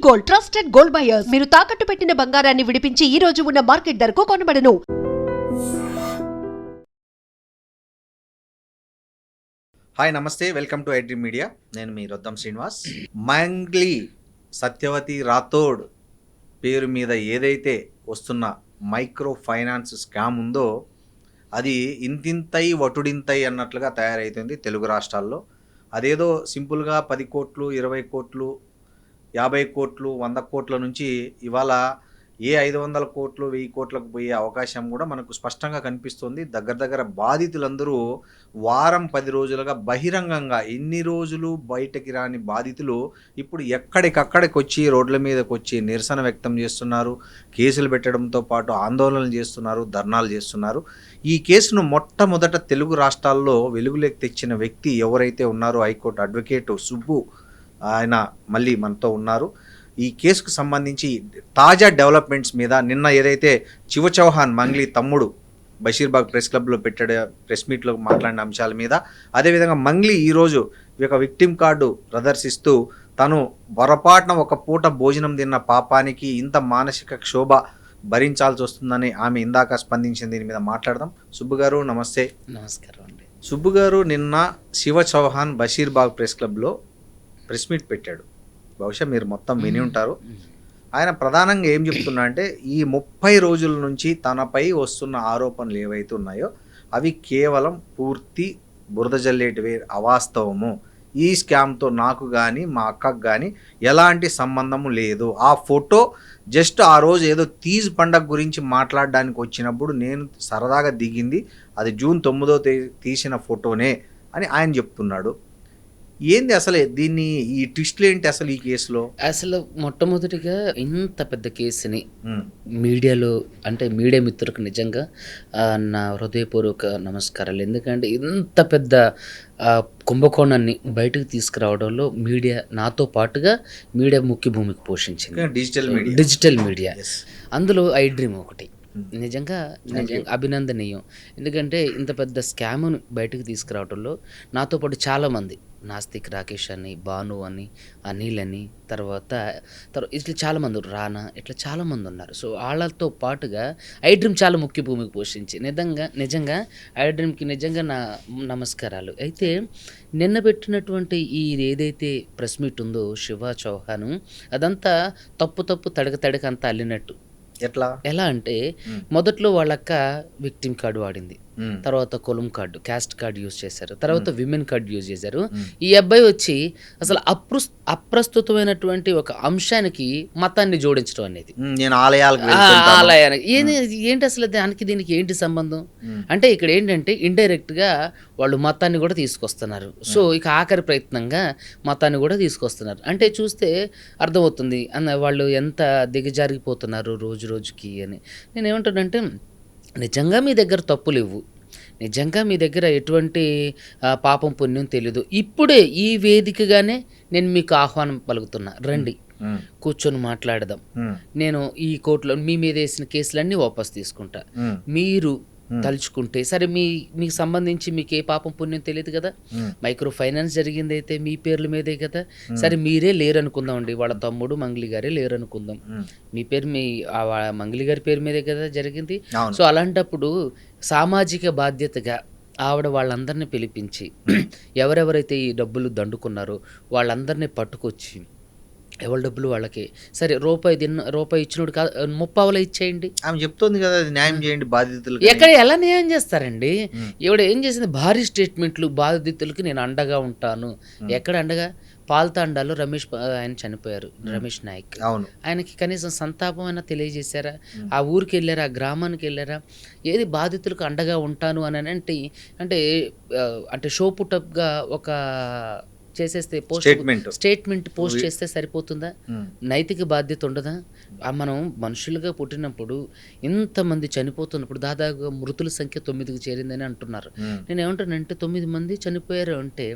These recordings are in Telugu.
Gold, trusted gold buyers. మీరు తాకట్టు పెట్టిన బంగారాన్ని విడిపించి ఈ రోజు ఉన్న మార్కెట్ ధరకు కొనబడను. హాయ్ నమస్తే, వెల్కమ్ టు ఐడ్రీమ్ మీడియా. నేను మీ రొద్దం శ్రీనివాస్. మంగ్లీ సత్యవతి రాథోడ్ పేరు మీద ఏదైతే వస్తున్న మైక్రో ఫైనాన్స్ స్కామ్ ఉందో అది ఇంతింతై వటుడింతై అన్నట్లుగా తయారైతుంది తెలుగు రాష్ట్రాల్లో. అదేదో సింపుల్గా 10 కోట్లు, 20 కోట్లు, 50 కోట్లు, 100 కోట్ల నుంచి ఇవాళ 500 కోట్లు, 1000 కోట్లకు పోయే అవకాశం కూడా మనకు స్పష్టంగా కనిపిస్తుంది. దగ్గర బాధితులందరూ వారం 10 రోజులుగా బహిరంగంగా ఇన్ని రోజులు బయటకి రాని బాధితులు ఇప్పుడు ఎక్కడికక్కడికి వచ్చి రోడ్ల మీదకి వచ్చి నిరసన వ్యక్తం చేస్తున్నారు. కేసులు పెట్టడంతో పాటు ఆందోళనలు చేస్తున్నారు, ధర్నాలు చేస్తున్నారు. ఈ కేసును మొట్టమొదట తెలుగు రాష్ట్రాల్లో వెలుగులోకి తెచ్చిన వ్యక్తి ఎవరైతే ఉన్నారో హైకోర్టు అడ్వకేటు సుబ్బు, ఆయన మళ్ళీ మనతో ఉన్నారు. ఈ కేసుకు సంబంధించి తాజా డెవలప్మెంట్స్ మీద నిన్న ఏదైతే శివ చౌహాన్ మంగ్లీ తమ్ముడు బషీర్బాగ్ ప్రెస్ క్లబ్లో పెట్టాడు ప్రెస్ మీట్లో మాట్లాడిన అంశాల మీద, అదేవిధంగా మంగ్లీ ఈరోజు ఒక విక్టిమ్ కార్డు ప్రదర్శిస్తూ తను పొరపాటున ఒక పూట భోజనం తిన్న పాపానికి ఇంత మానసిక క్షోభ భరించాల్సి వస్తుందని ఆమె ఇందాక స్పందించింది. దీని మీద మాట్లాడదాం. సుబ్బు గారు నమస్తే. నమస్కారం అండి. సుబ్బు గారు, నిన్న శివ చౌహాన్ బషీర్బాగ్ ప్రెస్ క్లబ్లో ప్రెస్ మీట్ పెట్టాడు. బహుశా మీరు మొత్తం విని ఉంటారు. ఆయన ప్రధానంగా ఏం చెప్తున్నా అంటే ఈ 30 రోజుల నుంచి తనపై వస్తున్న ఆరోపణలు ఏవైతే ఉన్నాయో అవి కేవలం పూర్తి బురద జల్లేటివే, అవాస్తవము. ఈ స్కామ్తో నాకు కానీ మా అక్కకు కానీ ఎలాంటి సంబంధము లేదు. ఆ ఫోటో జస్ట్ ఆ రోజు ఏదో తీజ్ పండగ గురించి మాట్లాడడానికి వచ్చినప్పుడు నేను సరదాగా దిగింది, అది జూన్ 9వ తీసిన ఫోటోనే అని ఆయన చెప్తున్నాడు. ఏంది అసలు దీన్ని, ఈ ట్విస్ట్లు ఏంటి అసలు ఈ కేసులో? అసలు మొట్టమొదటిగా ఇంత పెద్ద కేసుని మీడియాలో అంటే మీడియా మిత్రులకు నిజంగా నా హృదయపూర్వక నమస్కారాలు. ఎందుకంటే ఇంత పెద్ద కుంభకోణాన్ని బయటకు తీసుకురావడంలో మీడియా నాతో పాటుగా మీడియా ముఖ్య భూమికి పోషించింది. డిజిటల్ మీడియా, అందులో ఐడ్రీమ్ ఒకటి. నిజంగా అభినందనీయం. ఎందుకంటే ఇంత పెద్ద స్కామ్ను బయటకు తీసుకురావడంలో నాతో పాటు చాలామంది, నాస్తిక్ రాకేష్ అని, భాను అని, అనిల్ అని, తర్వాత ఇట్లా చాలామంది, రానా, ఇట్లా చాలామంది ఉన్నారు. సో వాళ్ళతో పాటుగా ఐడ్రీమ్ చాలా ముఖ్య భూమికి పోషించి నిజంగా ఐడ్రీమ్కి నిజంగా నా నమస్కారాలు. అయితే నిన్న పెట్టినటువంటి ఈ ఏదైతే ప్రెస్ మీట్ ఉందో శివ చౌహాన్, అదంతా తప్పు తడక అంతా అల్లినట్టు. ఎలా అంటే మొదట్లో వాళ్ళక్క విక్టిమ్ కార్డు వాడింది, తర్వాత Kollam card, caste card use చేశారు, తర్వాత విమెన్ కార్డు యూజ్ చేశారు. ఈ అబ్బాయి వచ్చి అసలు అప్రస్తుతమైనటువంటి ఒక అంశానికి మతాన్ని జోడించడం అనేది, ఆలయానికి ఏంటి అసలు దీనికి ఏంటి సంబంధం అంటే ఇక్కడ ఏంటంటే ఇండైరెక్ట్ గా వాళ్ళు మతాన్ని కూడా తీసుకొస్తున్నారు. సో ఇక ఆఖరి ప్రయత్నంగా మతాన్ని కూడా తీసుకొస్తున్నారు. అంటే చూస్తే అర్థమవుతుంది వాళ్ళు ఎంత దిగజారిపోతున్నారు రోజుకి అని. నేనేమంటానంటే నిజంగా మీ దగ్గర తప్పులు ఇవ్వు, నిజంగా మీ దగ్గర ఎటువంటి పాపం పుణ్యం తెలీదు. ఇప్పుడే ఈ వేదికగానే నేను మీకు ఆహ్వానం పలుకుతున్నా, రండి కూర్చొని మాట్లాడదాం. నేను ఈ కోర్టులో మీ మీద వేసిన కేసులన్నీ వాపస్ తీసుకుంటా. మీరు తలుచుకుంటే సరే, మీకు సంబంధించి మీకు ఏ పాపం పుణ్యం తెలియదు కదా, మైక్రో ఫైనాన్స్ జరిగింది అయితే మీ పేర్ల మీదే కదా, సరే మీరే లేరనుకుందాం అండి, వాళ్ళ తమ్ముడు మంగ్లీ గారే లేరనుకుందాం, మీ పేరు మంగ్లీ గారి పేరు మీదే కదా జరిగింది. సో అలాంటప్పుడు సామాజిక బాధ్యతగా ఆవిడ వాళ్ళందరినీ పిలిపించి ఎవరెవరైతే ఈ డబ్బులు దండుకున్నారో వాళ్ళందరినీ పట్టుకొచ్చి ఎవరి డబ్బులు వాళ్ళకి, సరే రూపాయి ఇచ్చినోడు కాదు 30 ఇచ్చేయండి ఆమె చెప్తోంది కదా, న్యాయం చేయండి బాధితులు. ఎక్కడ ఎలా న్యాయం చేస్తారండి? ఈవిడ ఏం చేసింది, భారీ స్టేట్మెంట్లు, బాధితులకి నేను అండగా ఉంటాను. ఎక్కడ అండగా? పాల్తాండాలో రమేష్ ఆయన చనిపోయారు, రమేష్ నాయక్. ఆయనకి కనీసం సంతాపం అయినా తెలియజేశారా? ఆ ఊరికి వెళ్ళారా, ఆ గ్రామానికి వెళ్ళారా? ఏది బాధితులకు అండగా ఉంటాను అని అంటే షో పుటప్గా ఒక చేసేస్తే స్టేట్మెంట్ పోస్ట్ చేస్తే సరిపోతుందా? నైతిక బాధ్యత ఉండదా? మనం మనుషులుగా పుట్టినప్పుడు ఇంతమంది చనిపోతున్నప్పుడు దాదాపుగా మృతుల సంఖ్య 9కి చేరిందని అంటున్నారు. నేను ఏమంటానంటే 9 మంది చనిపోయారు అంటే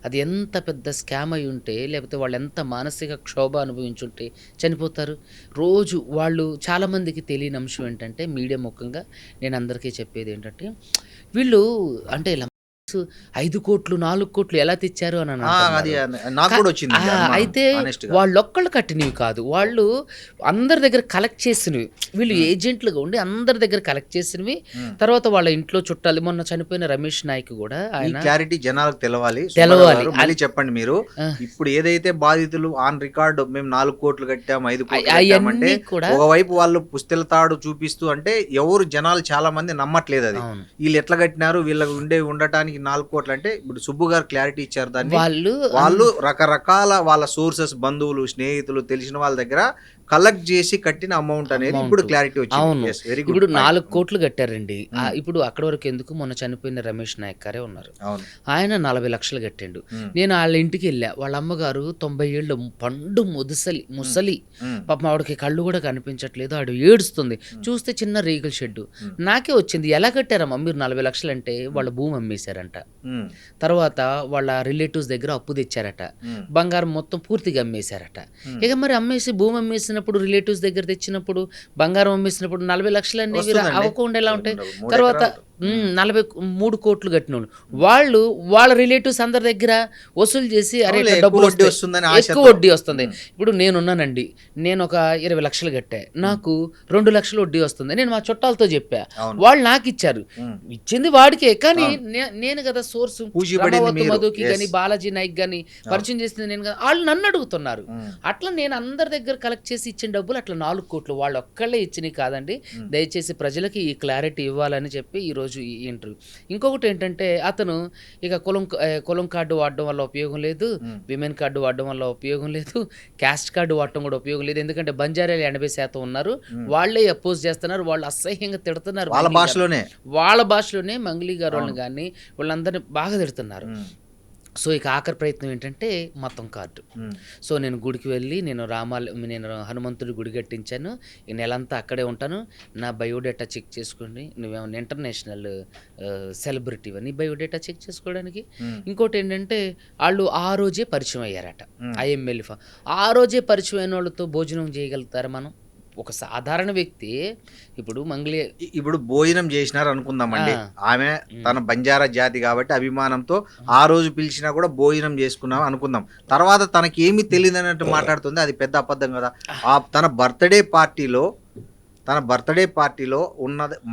అది ఎంత పెద్ద స్కామ్ అయి ఉంటే, లేకపోతే వాళ్ళు ఎంత మానసిక క్షోభ అనుభవించుంటే చనిపోతారు. రోజు వాళ్ళు చాలామందికి తెలియని అంశం ఏంటంటే, మీడియా ముఖంగా నేను అందరికీ చెప్పేది ఏంటంటే, వీళ్ళు అంటే ఇలా 5 కోట్లు 4 కోట్లు ఎలా తెచ్చారు అని అది నాకు కూడా వచ్చింది అయితే వాళ్ళొక్కళ్ళు కట్టినవి కాదు, వాళ్ళు అందరి దగ్గర కలెక్ట్ చేసినవి, వీళ్ళు ఏజెంట్లుగా ఉండి అందరి దగ్గర కలెక్ట్ చేసినవి. తర్వాత వాళ్ళ ఇంట్లో చుట్టాలు, మొన్న చనిపోయిన రమేష్ నాయక్ కూడా ఆయన క్లారిటీ జనాలకు తెలవాలి. మళ్ళీ చెప్పండి మీరు, ఇప్పుడు ఏదైతే బాధితులు ఆన్ రికార్డు మేము 4 కోట్లు కట్టాం 5 కోట్లు కట్టామంటే ఒకవైపు వాళ్ళు పుస్తెల తాడు చూపిస్తూ, అంటే ఎవరు జనాలు చాలా మంది నమ్మట్లేదు అది. వీళ్ళు ఎట్లా కట్టినారు, వీళ్ళకి ఉండటానికి 4 కోట్లు అంటే ఇప్పుడు సుబ్బు గారు క్లారిటీ ఇచ్చారు దాన్ని. వాళ్ళు రకరకాల వాళ్ళ సోర్సెస్, బంధువులు, స్నేహితులు, తెలిసిన వాళ్ళ దగ్గర కలెక్ట్ చేసి కట్టిన అమౌంట్ అనేది ఇప్పుడు క్లారిటీ వచ్చింది. ఇప్పుడు 4 కోట్లు కట్టారండి. ఇప్పుడు అక్కడ వరకు ఎందుకు, మొన్న చనిపోయిన రమేష్ నాయక్ గారే ఉన్నారు, ఆయన 40 లక్షలు కట్టిండు. నేను వాళ్ళ ఇంటికి వెళ్ళా, వాళ్ళ అమ్మగారు 90 ఏళ్ళు పండు ముసలి పాపం, ఆవిడకి కళ్ళు కూడా కనిపించట్లేదు, ఆవిడ ఏడుస్తుంది. చూస్తే చిన్న రీగల్ షెడ్. నాకే వచ్చింది, ఎలా కట్టారమ్మా మీరు 40 లక్షలు అంటే, వాళ్ళ భూమి అమ్మేశారంట. తర్వాత వాళ్ళ రిలేటివ్స్ దగ్గర అప్పు తెచ్చారట, బంగారం మొత్తం పూర్తిగా అమ్మేశారట. ఇక మరి అమ్మేసి భూమి అమ్మేసినప్పుడు, రిలేటివ్స్ దగ్గర తెచ్చినప్పుడు, బంగారం అమ్మేసినప్పుడు 40 లక్షలు అనేవి అవ్వకుండా ఎలా ఉంటాయి? తర్వాత 43 కోట్లు కట్టినోళ్ళు వాళ్ళు వాళ్ళ రిలేటివ్స్ అందరి దగ్గర వసూలు చేసి, అరే డబ్బులు ఎక్కువ వడ్డీ వస్తుంది. ఇప్పుడు నేనున్నానండి, నేను ఒక 20 లక్షలు కట్టా, నాకు 2 లక్షలు వడ్డీ వస్తుంది. నేను మా చుట్టాలతో చెప్పా, వాళ్ళు నాకు ఇచ్చారు, ఇచ్చింది వాడికే, కానీ నేను కదా సోర్స్. మధుకి కానీ బాలాజీ నాయక్ కానీ పరిచయం చేసింది నేను కదా, వాళ్ళు నన్ను అడుగుతున్నారు. అట్లా నేను అందరి దగ్గర కలెక్ట్ చేసి ఇచ్చిన డబ్బులు అట్లా 4 కోట్లు వాళ్ళు ఒక్కళ్ళే ఇచ్చినవి కాదండి. దయచేసి ప్రజలకి ఈ క్లారిటీ ఇవ్వాలని చెప్పి ఈరోజు ఈ ఇంటర్వ్యూ. ఇంకొకటి ఏంటంటే, అతను ఇక కులం కార్డు వాడడం వల్ల ఉపయోగం లేదు, విమెన్ కార్డు వాడడం వల్ల ఉపయోగం లేదు, క్యాస్ట్ కార్డు వాడటం కూడా ఉపయోగం లేదు. ఎందుకంటే బంజారాలు 80% ఉన్నారు, వాళ్ళే అపోజ్ చేస్తున్నారు, వాళ్ళు అసహ్యంగా తిడుతున్నారు, వాళ్ళ భాషలోనే మంగ్లీ గారు వాళ్ళని కానీ వాళ్ళందరినీ బాగా తిడుతున్నారు. సో ఇక ఆఖరి ప్రయత్నం ఏంటంటే మొత్తం కార్డు. సో నేను గుడికి వెళ్ళి, నేను హనుమంతుడి గుడి కట్టించాను, ఈ నెలంతా అక్కడే ఉంటాను, నా బయోడేటా చెక్ చేసుకోండి, నువ్వేమన్నా ఇంటర్నేషనల్ సెలబ్రిటీ అని బయోడేటా చెక్ చేసుకోవడానికి. ఇంకోటి ఏంటంటే, వాళ్ళు ఆ రోజే పరిచయం అయ్యారట, ఐఎంఎల్ ఆ రోజే పరిచయం అయిన వాళ్ళతో భోజనం చేయగలుగుతారా మనం? ఒక సాధారణ వ్యక్తి ఇప్పుడు భోజనం చేసినారు అనుకుందామండి, ఆమె తన బంజారా జాతి కాబట్టి అభిమానంతో ఆ రోజు పిలిచినా కూడా భోజనం చేసుకున్నాం అనుకుందాం. తర్వాత తనకి ఏమీ తెలియదు అన్నట్టు మాట్లాడుతుంది, అది పెద్ద అబద్ధం కదా. తన బర్త్డే పార్టీలో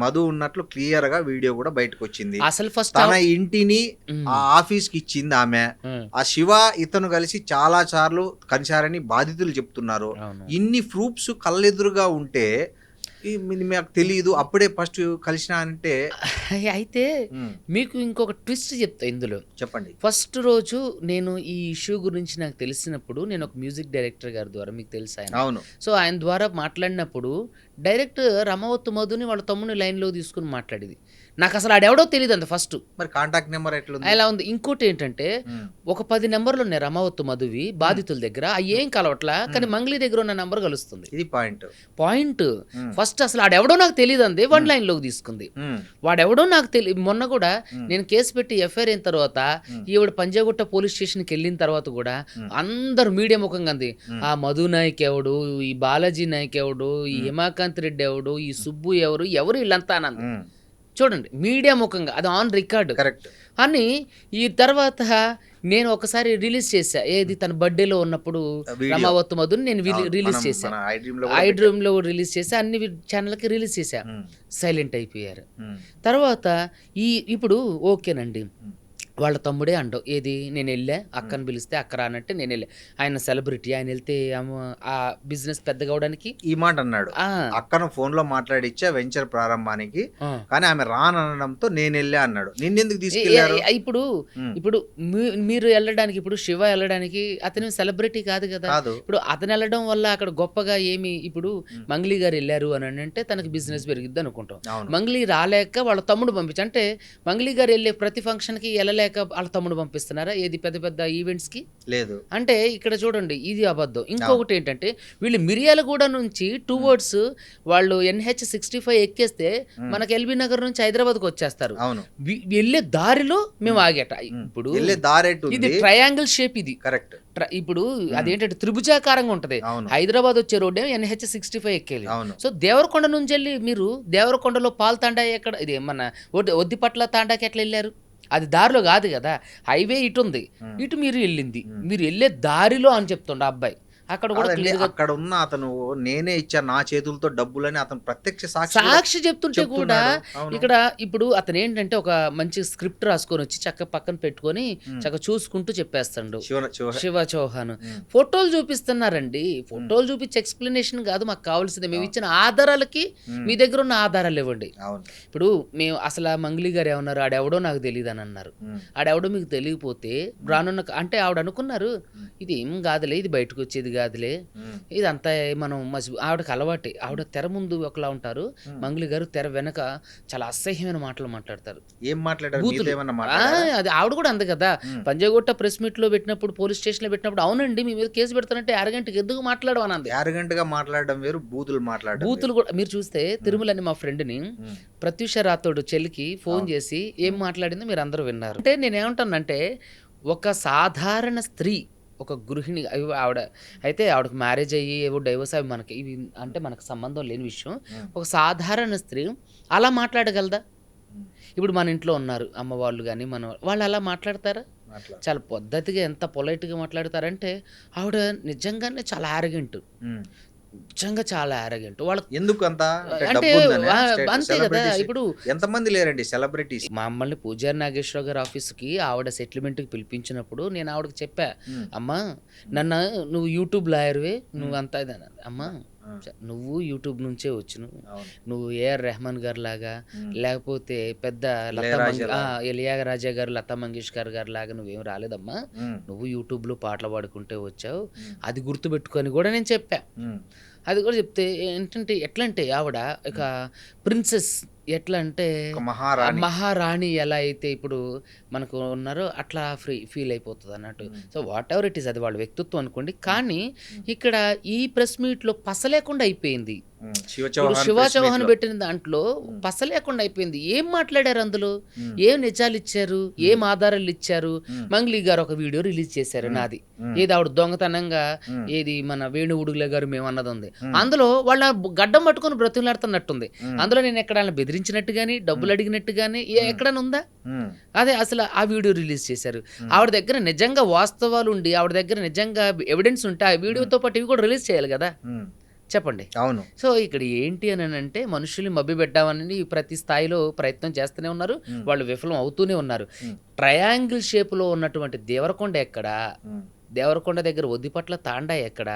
మధు ఉన్నట్లు క్లియర్ గా వీడియో కూడా బయటకు వచ్చింది. అసలు ఫస్ట్ తన ఇంటిని ఆ ఆఫీస్ కి ఇచ్చింది ఆమె. ఆ శివ ఇతను కలిసి చాలా సార్లు కలిశారని బాధితులు చెప్తున్నారు. ఇన్ని ప్రూఫ్స్ కళ్ళెదురుగా ఉంటే మాకు తెలియదు, అప్పుడే ఫస్ట్ కలిసిన అంటే. అయితే మీకు ఇంకొక ట్విస్ట్ చెప్తా ఇందులో, చెప్పండి. ఫస్ట్ రోజు నేను ఈ ఇష్యూ గురించి నాకు తెలిసినప్పుడు, నేను ఒక మ్యూజిక్ డైరెక్టర్ గారి ద్వారా, మీకు తెలుసు ఆయన, అవును, సో ఆయన ద్వారా మాట్లాడినప్పుడు డైరెక్ట్ రమవత్తు మధుని వాళ్ళ తమ్ముని లైన్లో తీసుకుని మాట్లాడేది. నాకు అసలు ఆడెవడో తెలియదు అంత ఫస్ట్. మరి కాంటాక్ట్ నెంబర్ ఎట్లా అలా ఉంది. ఇంకోటి ఏంటంటే, ఒక 10 నెంబర్లు ఉన్నాయి రమవత్తు మధువి బాధితుల దగ్గర, ఏం కలవట్లా, కానీ మంగ్లీ దగ్గర ఉన్న నెంబర్ కలుస్తుంది. ఇది పాయింట్. ఫస్ట్ అసలు ఆడెవడో నాకు తెలియదు అంది, వన్ లైన్ లోకి తీసుకుంది. వాడెవడో నాకు తెలియదు. మొన్న కూడా నేను కేసు పెట్టి ఎఫ్ఐఆర్ అయిన తర్వాత, ఈవిడ పంజాగుట్ట పోలీస్ స్టేషన్కి వెళ్ళిన తర్వాత కూడా అందరు మీడియా ముఖంగా అంది, ఆ మధు నాయక్ ఎవడు, ఈ బాలాజీ నాయక్ ఎవడు, ఈ హిమాకాంత్ రెడ్డి ఎవడు, ఈ సుబ్బు ఎవరు వీళ్ళంతా అన్నది. చూడండి, మీడియా ముఖంగా అది ఆన్ రికార్డ్ అని. ఈ తర్వాత నేను ఒకసారి రిలీజ్ చేశా, ఏది తన బర్త్డేలో ఉన్నప్పుడు రమావత్తు మధుని నేను రిలీజ్ చేశా, ఐ డ్రీమ్ లో రిలీజ్ చేశా, అన్ని ఛానల్కి రిలీజ్ చేశా. సైలెంట్ అయిపోయారు. తర్వాత ఇప్పుడు ఓకేనండి, వాళ్ళ తమ్ముడే అండవు, ఏది నేను వెళ్ళా, అక్కని పిలిస్తే అక్క రానంటే నేను వెళ్ళా, ఆయన సెలబ్రిటీ, ఆయన వెళ్తే ఆ బిజినెస్ పెద్దగా అవడానికి ఈ మాట అన్నాడు. అక్కను ఫోన్ లో మాట్లాడిచ్చా వెంచర్ ప్రారంభానికి, కానీ ఆమె రానడంతో నేను వెళ్ళా అన్నాడు. నిన్నెందుకు తీసుకెళ్లారు? ఇప్పుడు మీరు వెళ్ళడానికి, ఇప్పుడు శివ వెళ్ళడానికి అతను సెలబ్రిటీ కాదు కదా. ఇప్పుడు అతను వెళ్ళడం వల్ల అక్కడ గొప్పగా ఏమి, ఇప్పుడు మంగ్లీ గారు వెళ్ళారు అని అంటే తనకి బిజినెస్ పెరిగిద్ది అనుకుంటాం. మంగ్లీ రాలేక వాళ్ళ తమ్ముడు పంపించి, అంటే మంగ్లీ గారు వెళ్ళే ప్రతి ఫంక్షన్ కి వెళ్ళలేక వాళ్ళ తమ్ముడు పంపిస్తున్నారా, ఏది పెద్ద పెద్ద ఈవెంట్స్ కి? లేదు. అంటే ఇక్కడ చూడండి, ఇది అబద్ధం. ఇంకొకటి ఏంటంటే, వీళ్ళు మిర్యాలగూడ నుంచి టువర్డ్స్ వాళ్ళు NH65 ఎక్కేస్తే మనకి ఎల్బీ నగర్ నుంచి హైదరాబాద్కి వచ్చేస్తారు. వెళ్ళే దారిలో మేము ఆగేట. ఇప్పుడు ఇది ట్రయాంగిల్ షేప్, ఇది కరెక్ట్. ఇప్పుడు అదేంటంటే త్రిభుజాకారంగా ఉంటది. హైదరాబాద్ వచ్చే రోడ్ ఏమో NH65 ఎక్కేది. సో దేవరకొండ నుంచి వెళ్ళి మీరు దేవరకొండలో పాల్ తాండా ఎక్కడ, ఇది మన ఒద్దిపట్ల తాండాకి ఎట్లా వెళ్ళారు? అది దారిలో కాదు కదా, హైవే ఇటు ఉంది, ఇటు మీరు వెళ్ళింది, మీరు వెళ్ళే దారిలో అని చెప్తుండ అబ్బాయి. అక్కడ కూడా కాదండి, క్లియర్గా అక్కడ ఉన్న అతను నేనే ఇచ్చాను నా చేతులతో డబ్బులని అతను ప్రత్యక్ష సాక్షి చెప్తుంటే కూడా అవును. ఇక్కడ ఇప్పుడు అతను ఏంటంటే ఒక మంచి స్క్రిప్ట్ రాసుకొని వచ్చి చక్క పక్కన పెట్టుకొని చక్క చూసుకుంటూ చెప్పేస్తాడు శివ చౌహాన్. ఫోటోలు చూపిస్తున్నారండి, ఫోటోలు చూపించి ఎక్స్ప్లెనేషన్ కాదు మాకు కావాల్సింది, మేము ఇచ్చిన ఆధారాలకి మీ దగ్గర ఉన్న ఆధారాలు ఇవ్వండి. ఇప్పుడు మేము అసలు ఆ మంగ్లీ గారు ఏమన్నారు, ఆడెవడో నాకు తెలియదు అని అన్నారు. ఆడెవడో మీకు తెలియకపోతే రానున్న అంటే ఆవిడ అనుకున్నారు ఇది ఏం కాదులే, ఇది బయటకు వచ్చేది కాదులే, ఇదంతా మనం ఆవిడకి అలవాటే. ఆవిడ తెర ముందు ఒకలా ఉంటారు, మంగ్లీ గారు తెర వెనక చాలా అసహ్యమైన మాటలు మాట్లాడతారు. ఏం మాట్లాడారు? అది ఆవిడ కూడా అంది కదా, పంజాగుట్ట ప్రెస్ మీట్ లో పెట్టినప్పుడు, పోలీస్ స్టేషన్ లో పెట్టినప్పుడు, అవునండి మీ మీద కేసు పెడతానంటే అరగంటకి ఎందుకు మాట్లాడమని అంది. అరగంటగా మాట్లాడడం వేరు, బూతులు కూడా మీరు చూస్తే తిరుమలని మా ఫ్రెండ్ని ప్రత్యూష రాథోడ్ చెల్లికి ఫోన్ చేసి ఏం మాట్లాడిందో మీరు అందరూ విన్నారు. అంటే నేనేమంటానంటే ఒక సాధారణ స్త్రీ, ఒక గృహిణి, ఆవిడ అయితే ఆవిడకి మ్యారేజ్ అయ్యి ఏవో డైవర్స్ అవి మనకి ఇవి అంటే మనకు సంబంధం లేని విషయం. ఒక సాధారణ స్త్రీ అలా మాట్లాడగలదా? ఇప్పుడు మన ఇంట్లో ఉన్నారు అమ్మ వాళ్ళు కానీ మన వాళ్ళు అలా మాట్లాడతారా? చాలా పద్ధతిగా ఎంత పొలైట్గా మాట్లాడతారంటే ఆవిడ నిజంగానే చాలా యారగెంట్, నిజంగా చాలా యారగెంట్. వాళ్ళకి ఎందుకు అంత అంటే అంతే కదా. ఇప్పుడు ఎంతమంది లేరండి సెలబ్రిటీస్. మమ్మల్ని పూజారి నాగేశ్వరరావు గారి ఆఫీస్కి ఆవిడ సెటిల్మెంట్కి పిలిపించినప్పుడు నేను ఆవిడకి చెప్పా, అమ్మా నన్ను నువ్వు యూట్యూబ్ లాయర్వే, నువ్వు అంతా ఇదన్నా, అమ్మా నువ్వు యూట్యూబ్ నుంచే వచ్చును, నువ్వు ఏఆర్ రెహమాన్ గారు లాగా లేకపోతే పెద్ద ఇళయరాజా గారు, లతా మంగేష్కర్ గారు లాగా నువ్వేం రాలేదమ్మా, నువ్వు యూట్యూబ్లో పాటలు పాడుకుంటే వచ్చావు, అది గుర్తుపెట్టుకొని కూడా నేను చెప్పా. అది కూడా చెప్తే ఏంటంటే ఎట్లా అంటే ఆవిడ ఒక ప్రిన్సెస్, ఎట్లా అంటే మహారాణి ఎలా అయితే ఇప్పుడు మనకు ఉన్నారో అట్లా ఫీల్ అయిపోతుంది అన్నట్టు. So what ever it is, అది వాళ్ళ వ్యక్తిత్వం అనుకోండి. కానీ ఇక్కడ ఈ ప్రెస్ మీట్లో పస లేకుండా అయిపోయింది. శివ చౌహాన్ పెట్టిన దాంట్లో పస లేకుండా అయిపోయింది. ఏం మాట్లాడారు అందులో, ఏం నిజాలు ఇచ్చారు, ఏం ఆధారాలు ఇచ్చారు? మంగ్లీ గారు ఒక వీడియో రిలీజ్ చేశారు నాది, ఏది ఆవిడ దొంగతనంగా ఏది మన వేణు ఉడుగుల గారు మేము అన్నది ఉంది. అందులో వాళ్ళ గడ్డం పట్టుకొని బ్రతులాడుతున్నట్టుంది. అందులో నేను ఎక్కడైనా బెదిరించినట్టు గానీ డబ్బులు అడిగినట్టు గానీ ఎక్కడైనా ఉందా? అదే అసలు ఆ వీడియో రిలీజ్ చేశారు. ఆవిడ దగ్గర నిజంగా వాస్తవాలు ఉండి ఆవిడ దగ్గర నిజంగా ఎవిడెన్స్ ఉంటే ఆ వీడియోతో పాటు ఇవి కూడా రిలీజ్ చేయాలి కదా, చెప్పండి. అవును. సో ఇక్కడ ఏంటి అని అంటే మనుషుల్ని మభ్యపెట్టామని ప్రతి స్థాయిలో ప్రయత్నం చేస్తూనే ఉన్నారు, వాళ్ళు విఫలం అవుతూనే ఉన్నారు. ట్రయాంగిల్ షేప్లో ఉన్నటువంటి దేవరకొండ ఎక్కడ, దేవరకొండ దగ్గర ఒద్దిపట్ల తాండా ఎక్కడ,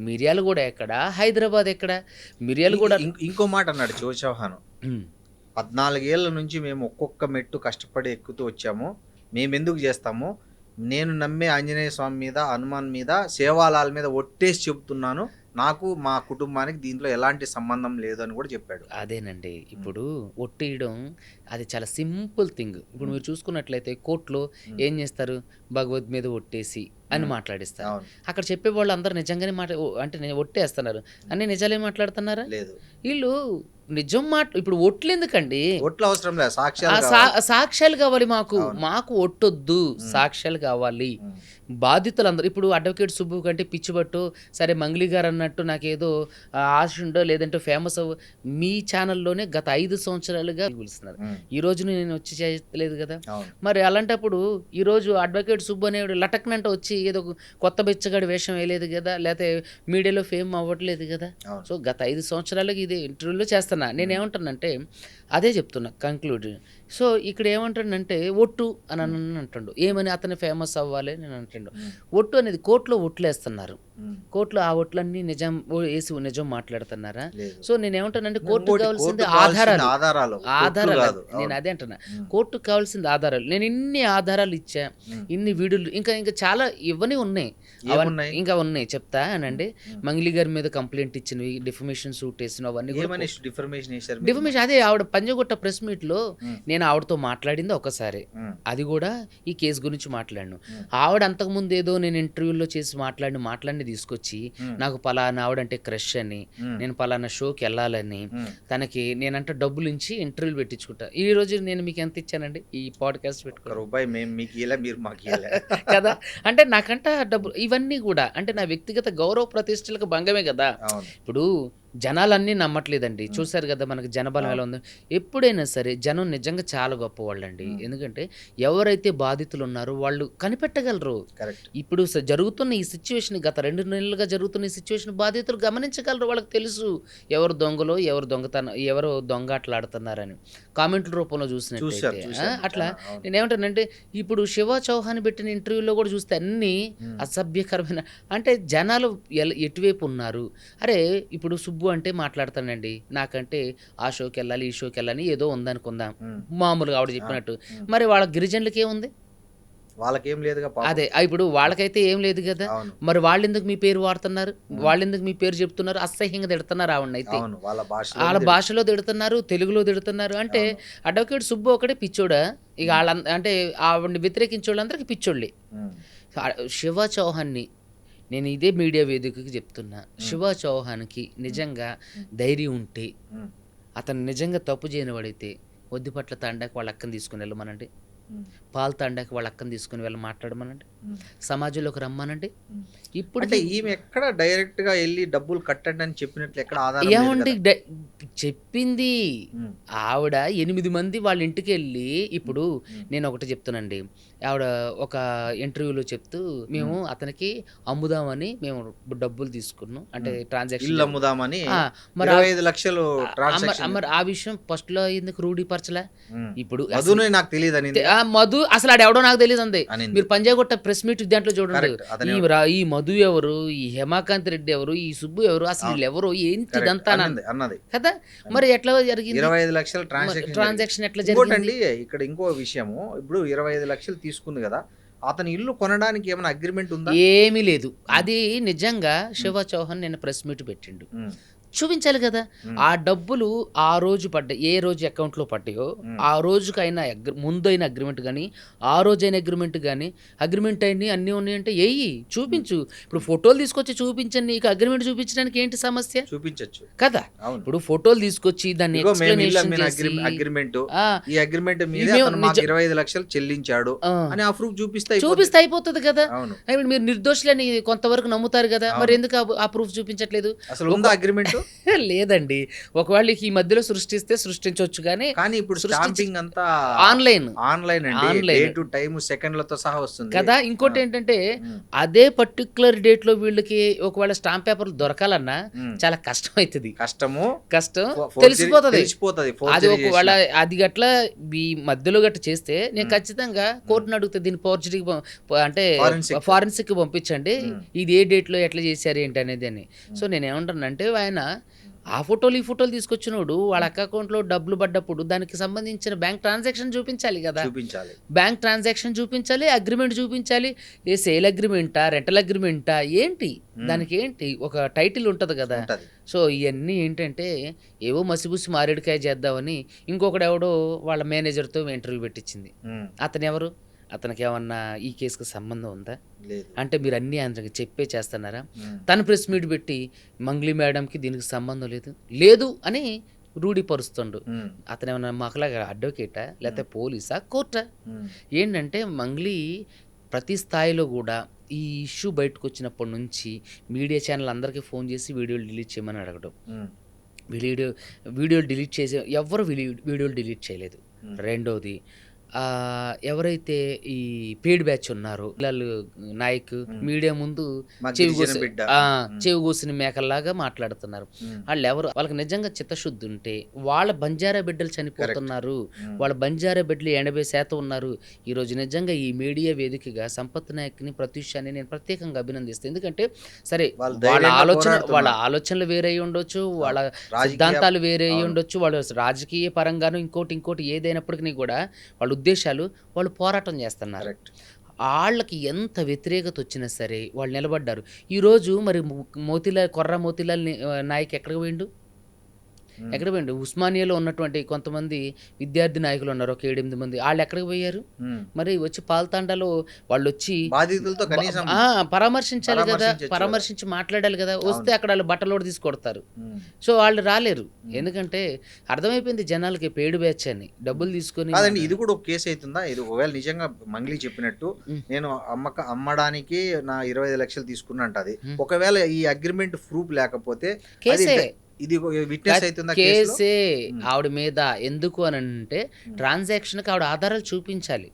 మిర్యాలగూడ ఎక్కడ, హైదరాబాద్ ఎక్కడ? మిర్యాలగూడ ఇంకో మాట అన్నాడు శివ చౌహాన్, 14 ఏళ్ళ నుంచి మేము ఒక్కొక్క మెట్టు కష్టపడి ఎక్కుతూ వచ్చాము, మేమెందుకు చేస్తాము, నేను నమ్మే ఆంజనేయ స్వామి మీద, హనుమాన్ మీద, సేవాలాల్ మీద ఒట్టేసి చెబుతున్నాను, నాకు మా కుటుంబానికి దీంట్లో ఎలాంటి సంబంధం లేదు అని కూడా చెప్పాడు. అదేనండి, ఇప్పుడు ఒట్టేయడం అది చాలా సింపుల్ థింగ్. ఇప్పుడు మీరు చూసుకున్నట్లయితే కోర్టులో ఏం చేస్తారు, భగవద్ మీద ఒట్టేసి అని మాట్లాడిస్తారు. అక్కడ చెప్పే వాళ్ళు అందరు నిజంగానే అంటే నేను ఒట్టేస్తున్నారు అన్ని నిజాలే మాట్లాడుతున్నారా? లేదు, వీళ్ళు నిజం ఇప్పుడు ఒట్లు ఎందుకండి, ఒట్లు అవసరం లేదు, సాక్ష్యాలు కావాలి మాకు ఒట్టొద్దు, సాక్ష్యాలు కావాలి. బాధితులందరూ ఇప్పుడు అడ్వకేట్ సుబ్బు కంటే పిచ్చిబట్టు సరే మంగ్లీ గారు అన్నట్టు నాకేదో ఆశ ఉండో లేదంటే ఫేమస్ మీ ఛానల్లోనే గత 5 సంవత్సరాలుగా పిలుస్తున్నారు, ఈ రోజు నేను వచ్చి చేయలేదు కదా. మరి అలాంటప్పుడు ఈరోజు అడ్వకేట్ సుబ్బు అనేవాడు లటక్నంటే వచ్చి ఏదో కొత్త బెచ్చగాడి వేషం వేయలేదు కదా, లేకపోతే మీడియాలో ఫేమ్ అవ్వట్లేదు కదా. సో గత 5 సంవత్సరాలుగా ఇదే ఇంటర్వ్యూలో చేస్తున్నా. నేనేమంటానంటే అదే చెప్తున్నా కంక్లూడ్. సో ఇక్కడ ఏమంటాడంటే ఒట్టు అని అంటాడు, ఏమని అతను ఫేమస్ అవ్వాలి నేను అంటాడు. ఒట్టు అనేది కోర్టులో ఒట్లేస్తున్నారు, కోర్టులో ఆ ఒట్లన్నీ నిజం వేసి నిజం మాట్లాడుతున్నారా? సో నేనేమంటానంటే కోర్టుకు కావాల్సింది ఆధారాలు. నేను అదే అంటున్నా, కోర్టుకు కావాల్సింది ఆధారాలు. నేను ఇన్ని ఆధారాలు ఇచ్చా, ఇన్ని వీడియోలు ఇంకా చాలా ఇవన్నీ ఉన్నాయి, ఇంకా ఉన్నాయి చెప్తా అనండి. మంగ్లీ గారి మీద కంప్లైంట్ ఇచ్చినవి, డిఫమేషన్ సూట్ వేసిన అవన్నీ డిఫమేషన్ అదే ఆవిడ పంజగుట్ట ప్రెస్ మీట్ లో నేను ఆవిడతో మాట్లాడింది ఒకసారి, అది కూడా ఈ కేసు గురించి మాట్లాడాను. ఆవిడ అంతకుముందు ఏదో నేను ఇంటర్వ్యూలో చేసి మాట్లాడిన తీసుకొచ్చి నాకు పలానా ఆవిడంటే క్రష్ అని, నేను పలానా షోకి వెళ్ళాలని, తనకి నేనంటే డబ్బులు ఇచ్చి ఇంటర్వ్యూలు పెట్టించుకుంటా. ఈ రోజు నేను మీకు ఎంత ఇచ్చానండి ఈ పాడ్కాస్ట్ కదా. అంటే నాకంట డబ్బులు ఇవన్నీ కూడా అంటే నా వ్యక్తిగత గౌరవ ప్రతిష్టలకు భంగమే కదా. ఇప్పుడు జనాలన్నీ నమ్మట్లేదండి. చూసారు కదా మనకి జనబలం ఎలా ఉందో. ఎప్పుడైనా సరే జనం నిజంగా చాలా గొప్పవాళ్ళండి. ఎందుకంటే ఎవరైతే బాధితులు ఉన్నారో వాళ్ళు కనిపెట్టగలరు. కరెక్ట్. ఇప్పుడు జరుగుతున్న ఈ సిచ్యువేషన్ గత 2 నెలలుగా జరుగుతున్న ఈ సిచ్యువేషన్ బాధితులు గమనించగలరు. వాళ్ళకి తెలుసు ఎవరు దొంగలో, ఎవరు దొంగాటలాడుతున్నారని. కామెంట్ల రూపంలో చూసినట్టయితే అట్లా నేనేమంటానంటే ఇప్పుడు శివ చౌహాన్ పెట్టిన ఇంటర్వ్యూలో కూడా చూస్తే అన్నీ అసభ్యకరమైన అంటే జనాలు ఎటువైపు ఉన్నారు. అరే ఇప్పుడు సుబ్బు అంటే మాట్లాడతానండి, నాకంటే ఆ షోకి వెళ్ళాలి ఈ షోకి వెళ్ళాలి ఏదో ఉందనుకుందాం మామూలుగా ఆవిడ చెప్పినట్టు. మరి వాళ్ళ గిరిజనులకి ఏముంది? వాళ్ళకేం లేదుగా పాపం. అదే ఇప్పుడు వాళ్ళకైతే ఏం లేదు కదా. అవును. మరి వాళ్ళు ఎందుకు మీ పేరు వాడుతున్నారు? వాళ్ళు ఎందుకు మీ పేరు చెప్తున్నారు? అసహ్యంగా తిడుతున్నారు ఆవిడని. అయితే అవును, వాళ్ళ వాళ్ళ భాషలో తిడుతున్నారు, తెలుగులో తిడుతున్నారు. అంటే అడ్వకేట్ సుబ్బు ఒకటే పిచ్చోడా? ఇక వాళ్ళ అంటే ఆవిడని వ్యతిరేకించే వాళ్ళందరికీ పిచ్చోళ్ళే. శివ చౌహాన్ని నేను ఇదే మీడియా వేదికకి చెప్తున్నా, శివ చౌహాన్కి నిజంగా ధైర్యం ఉంటే, అతను నిజంగా తప్పు చేయనివాడైతే ఒద్దిపట్ల తాండాకి వాళ్ళ అక్కని తీసుకుని వెళ్ళమనండి, పాలు తాండాకి వాళ్ళ అక్కని తీసుకుని వెళ్ళి మాట్లాడమనండి, సమాజంలోకి రమ్మనండి. ఇప్పుడు అంటే ఈమె ఎక్కడ డైరెక్ట్ గా వెళ్ళి డబ్బులు కట్టండి అని చెప్పినట్లు ఎక్కడ ఆధారం లేదు ఏమండి కదా? చెప్పింది ఆవిడ 8 మంది వాళ్ళ ఇంటికి వెళ్ళి. ఇప్పుడు నేను ఒకటి చెప్తానండి, ఆవిడ ఒక ఇంటర్వ్యూలో చెప్తూ మేము అతనికి అమ్ముదామని మేము డబ్బులు తీసుకున్నాం అంటే ఇల్లు ట్రాన్సాక్షన్ అమ్ముదామని మరి 25 లక్షలు ట్రాన్సాక్షన్. మరి ఆ విషయం ఫస్ట్ లో ఎందుకు రూఢీపరచలే? ఇప్పుడు మధునే నాకు తెలియదు అని మధు అసలు ఆడెవడో నాకు తెలియదు అంది. అనింది. మీరు పంజాగుట్ట ప్రెస్ మీట్ దాంట్లో చూడండి, Correct. అతనే ఈ మధు ఎవరు, ఈ హేమాకాంత్ రెడ్డి ఎవరు, ఈ సుబ్బు ఎవరు, అసలు వీళ్ళు ఎవరు ఏంటి ఇదంతా అన్నది కదా. మరి ఎట్లా జరిగింది 25 లక్షల ట్రాన్సాక్షన్ ఎట్లా జరిగింది? ఇంకోటండి ఇక్కడ ఇంకో విషయము, ఇప్పుడు 25 లక్షలు తీసుకుంది కదా, అతని ఇల్లు కొనడానికి ఏమైనా అగ్రిమెంట్ ఉందా? ఏమీ లేదు. అది నిజంగా శివ చౌహాన్ నిన్న ప్రెస్ మీట్ పెట్టిండు, చూపించాలి కదా. ఆ డబ్బులు ఆ రోజు పడ్డాయి, ఏ రోజు అకౌంట్లో పడ్డాయో ఆ రోజుకైనా ముందైన అగ్రిమెంట్ కానీ ఆ రోజైన అగ్రిమెంట్ కానీ అగ్రిమెంట్ అయినాయి అన్నీ ఉన్నాయంటే చూపించు. ఇప్పుడు ఫోటోలు తీసుకొచ్చి చూపించండి, నీకు అగ్రిమెంట్ చూపించడానికి ఏంటి సమస్య? చూపించచ్చు కదా. ఇప్పుడు ఫోటోలు తీసుకొచ్చి దాన్ని అగ్రిమెంట్, ఈ అగ్రిమెంట్ మీద అతను మాకు 25 లక్షలు చెల్లించాడు అని ఆ ప్రూఫ్ చూపిస్తే అయిపోతుంది కదా. ఇప్పుడు మీరు నిర్దోషులని కొంతవరకు నమ్ముతారు కదా, మరి ఎందుకు ఆ ప్రూఫ్ చూపించట్లేదు? అసలు ఉందా అగ్రిమెంట్? లేదండి. ఒకవేళ ఈ మధ్యలో సృష్టించవచ్చు కానీ ఇప్పుడు స్టాంపింగ్ అంతా ఆన్లైన్ అండి, డే టు టైం సెకండ్లతో సహా వస్తుంది కదా. ఇంకోటి ఏంటంటే అదే పర్టికులర్ డేట్ లో వీళ్ళకి ఒకవేళ స్టాంప్ పేపర్లు దొరకాలన్నా చాలా కష్టం అవుతుంది. కష్టం తెలిసిపోతుంది. అది ఒకవేళ అది గట్లా ఈ మధ్యలో గట్ట చేస్తే నేను ఖచ్చితంగా కోర్టును అడుగుతా, దీన్ని ఫోర్జరీ అంటే ఫారెన్సిక్ పంపించండి, ఇది ఏ డేట్ లో ఎట్లా చేశారు ఏంటి అనేది అని. సో నేను ఏమంటానంటే ఆయన ఆ ఫోటోలు ఈ ఫోటోలు తీసుకొచ్చినోడు వాళ్ళ అకౌంట్లో డబ్బులు పడ్డప్పుడు దానికి సంబంధించిన బ్యాంక్ ట్రాన్సాక్షన్ చూపించాలి కదా. బ్యాంక్ ట్రాన్సాక్షన్ చూపించాలి, అగ్రిమెంట్ చూపించాలి. ఏ సేల్ అగ్రిమెంటా, రెంటల్ అగ్రిమెంటా, ఏంటి దానికి ఏంటి ఒక టైటిల్ ఉంటుంది కదా. సో ఇవన్నీ ఏంటంటే ఏవో మసిబుసి మారేడుకాయ చేద్దామని ఇంకొకడు ఎవడో వాళ్ళ మేనేజర్తో ఇంటర్వ్యూ పెట్టించింది. అతను ఎవరు? అతనికి ఏమన్నా ఈ కేసుకు సంబంధం ఉందా? అంటే మీరు అన్ని ఆయనకి చెప్పే చేస్తున్నారా? తను ప్రెస్ మీట్ పెట్టి మంగ్లీ మేడంకి దీనికి సంబంధం లేదు అని రూఢీపరుస్తుండు. అతను ఏమన్నా మాకులాగా అడ్వకేటా లేకపోతే పోలీసా కోర్టా? ఏంటంటే మంగ్లీ ప్రతి స్థాయిలో కూడా ఈ ఇష్యూ బయటకు వచ్చినప్పటి నుంచి మీడియా ఛానల్ అందరికీ ఫోన్ చేసి వీడియోలు డిలీట్ చేయమని అడగడం. వీడియోలు డిలీట్ చేసే ఎవరు వీడియోలు డిలీట్ చేయలేదు. రెండోది ఎవరైతే ఈ పేడ్ బ్యాచ్ ఉన్నారో పిల్లలు నాయక్ మీడియా ముందు చెవి కూసిన మేకల్లాగా మాట్లాడుతున్నారు. వాళ్ళు ఎవరు? వాళ్ళకి నిజంగా చిత్తశుద్ధి ఉంటే వాళ్ళ బంజారా బిడ్డలు చనిపోతున్నారు, వాళ్ళ బంజారా బిడ్డలు 80% ఉన్నారు. ఈరోజు నిజంగా ఈ మీడియా వేదికగా సంపత్ నాయక్ని ప్రత్యూషాన్ని నేను ప్రత్యేకంగా అభినందిస్తాను. ఎందుకంటే సరే వాళ్ళ ఆలోచనలు వేరే అయి ఉండొచ్చు, వాళ్ళ సిద్ధాంతాలు వేరే అయి ఉండొచ్చు, వాళ్ళు రాజకీయ పరంగాను ఇంకోటి ఏదైనప్పటికీ కూడా వాళ్ళ ఉద్దేశాలు వాళ్ళు పోరాటం చేస్తున్నారు. వాళ్ళకి ఎంత వ్యతిరేకత వచ్చినా సరే వాళ్ళు నిలబడ్డారు. ఈరోజు మరి కొర్ర మోతీలాల్ నాయక్ ఎక్కడికి పోయిండు? ఉస్మానియాలో ఉన్నటువంటి కొంతమంది విద్యార్థి నాయకులు ఉన్నారు, ఒక 7-8 మంది. వాళ్ళు ఎక్కడికి పోయారు? మరి వచ్చి పాల్తాండాలో వాళ్ళు వచ్చి పరామర్శించాలి కదా, పరామర్శించి మాట్లాడాలి కదా. వస్తే అక్కడ వాళ్ళు బట్టలోడు తీసుకొడతారు. సో వాళ్ళు రాలేరు, ఎందుకంటే అర్థమైపోయింది జనాలకి పేడు బ్యాచ్ అని డబ్బులు తీసుకొని. ఇది కూడా ఒక కేసు అవుతుందా? ఇది ఒకవేళ నిజంగా మంగ్లీ చెప్పినట్టు నేను అమ్మడానికి నా 25 లక్షలు తీసుకున్నా అంటది, ఒకవేళ ఈ అగ్రిమెంట్ ప్రూఫ్ లేకపోతే ఇది విట్నెస్ అవుతుందా కేసులో? కేసే ఆవిడ మీద. ఎందుకు అని అంటే ట్రాన్సాక్షన్కి ఆవిడ ఆధారాలు చూపించాలి.